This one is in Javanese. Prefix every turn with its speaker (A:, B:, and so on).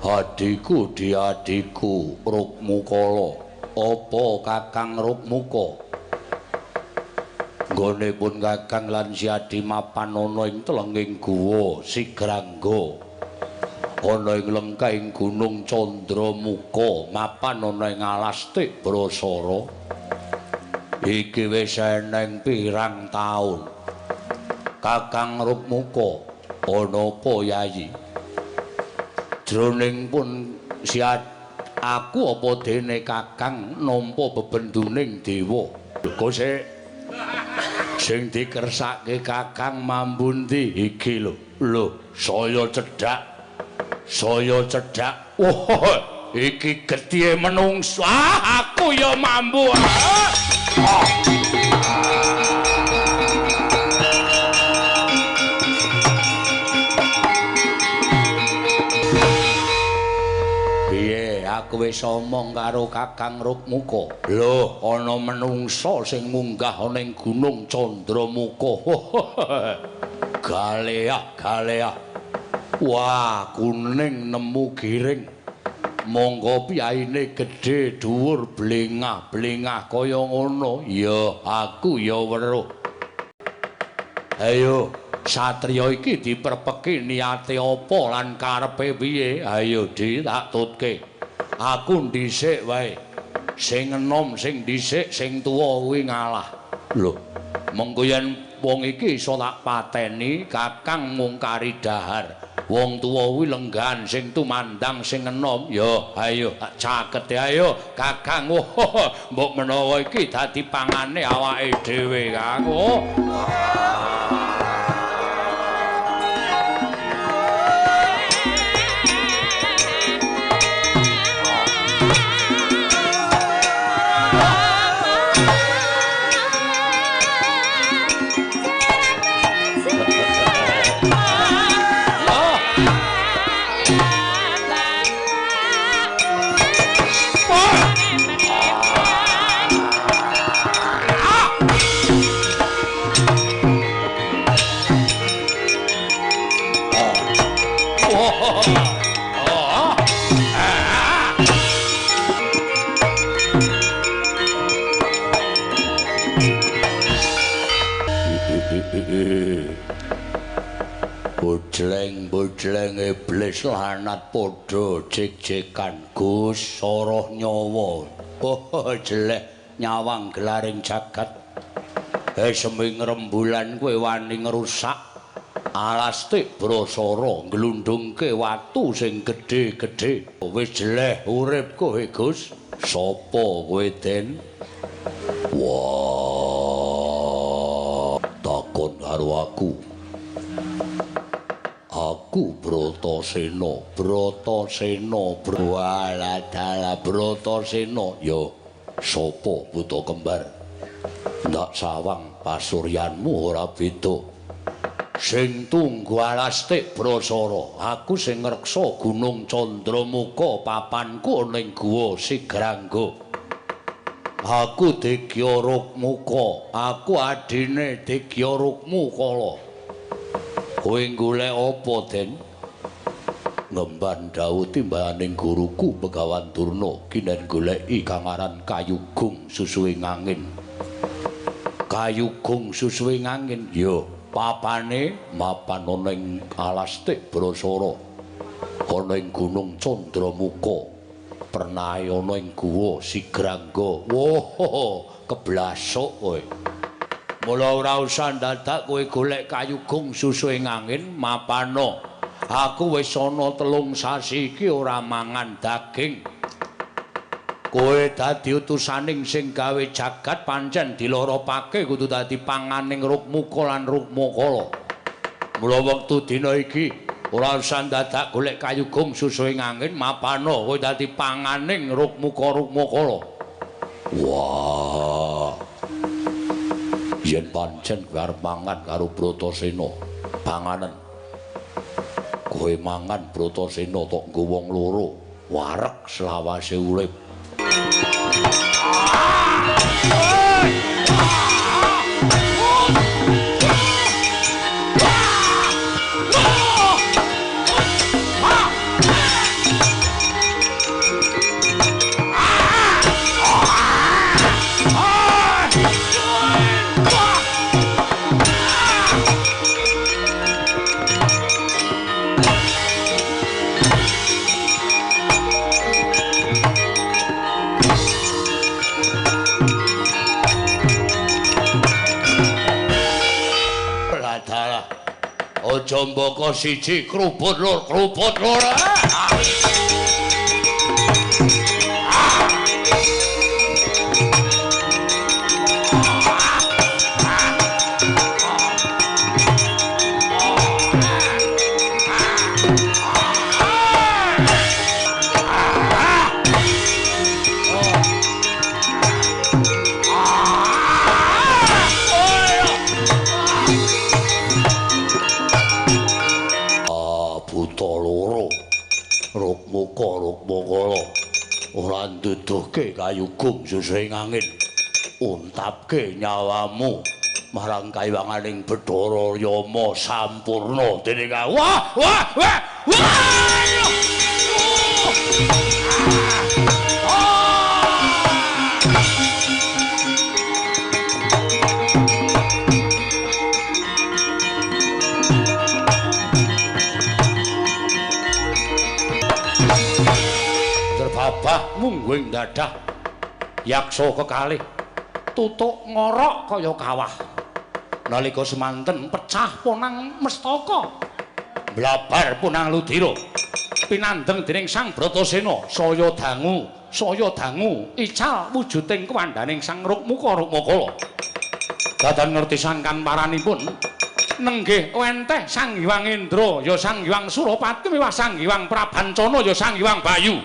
A: Adiku di adiku Rukmukala apa Kakang Rukmuka nggone pun Kakang lan Siadi mapan ana ing telenging guwa Sigrangga ana ing lengkaing Gunung Candramuka mapan ana ing alas Tik Brasara iki wis eneng pirang taun Kakang Rukmuka ana apa Yayi jroning pun Siadi aku apa dene Kakang nampa bebenduning dewa kok sing dikersake Kakang mambundi iki lho saya cedhak wah iki gedhe menungsa aku ya mambu aku wis omong karo Kakang Rukmuka. Lho, ana menungsa sing munggah ana ing Gunung Candramuka. Galea. Wah, kuning nemu giring. Monggo piyaine gedhe dhuwur blengah kaya ngono. Ya, aku ya weruh. Ayo, satriya iki diperpeki niate apa lan karepe piye? Ayo tak tutke. Aku dhisik wae. Sing enom sing dhisik sing tuwa kuwi ngalah. Lho, mengko yen wong iki iso tak pateni, Kakang mungkari dahar. Wong tuwa kuwi lenggan sing tumandang sing enom. Ya, ayo tak caket ayo, Kakang. Mbok menawa iki dadi pangane awake dhewe, Kang. Bojleng iblis lanat padha jek-jekan Gus Soroh nyawa. Jeleh nyawang gelaring jagat. Seming rembulan kowe wani ngrusak alas Tik Brasara nglundhungke watu sing gedhe-gedhe. Wis jeleh urip kowe Gus. Sapa kowe Den? Wah, takon karo aku. Aku Bratasena, waladala Bratasena. Yo, sapa buta kembar? Ndak sawang pasuryanmu ora beda. Sing tunggu alas Tik Brasara, aku sing ngreksa Gunung Candramuka papanku ning guwa Sigrangga. Aku Degya Rukmuka, aku adine Degya Rukmukala. Kowe golek apa, Den? Ngemban dawuh timbaning guruku Begawan Durna kinen goleki kang aran Kayugung Susuwing Angin. Kayugung Susuwing Angin, ya papane mapan ana ing alas Tik Brasara. Ana ing Gunung Candramuka. Pernahe ana ing guwa Sigrangga. Woh, keblasuk kowe. Mula ora usah dadak kowe golek Kayugung Susuwing Angin mapano. Aku wis ana 3 sasi iki ora mangan daging. Kowe dadi utusaning sing gawe jagat pancen dilaropake kudu dadi panganing Rukmuka lan Rukmakala. Mula wektu dina iki ora usah dadak golek Kayugung Susuwing Angin mapano kowe dadi panganing Rukmakala. Wah. Yen pancen kowe arep mangan karo Bratasena, panganen. Kowe mangan Bratasena tok nggo wong loro, wareg selawase urip. Aja mbaka siji krubut lur. Rukmukala ora nduduhke kayugung susing angin untapke nyawamu marang kaiwanganing Bathara Yama sampurna dening wah Babah mungguing dadah yaksa kekalih tutuk ngorok kaya kawah nalika semanten pecah ponang mestaka blabar punang ludira pinandeng dening Sang Bratasena saya dangu ical wujuding kewandhaning Sang Rukmukala dadan ngerti sangkan paranipun nenggih wenteh Sang Hyang Indra ya Sang Hyang Surapati miwah Sang Hyang Prabancana ya Sang Hyang Bayu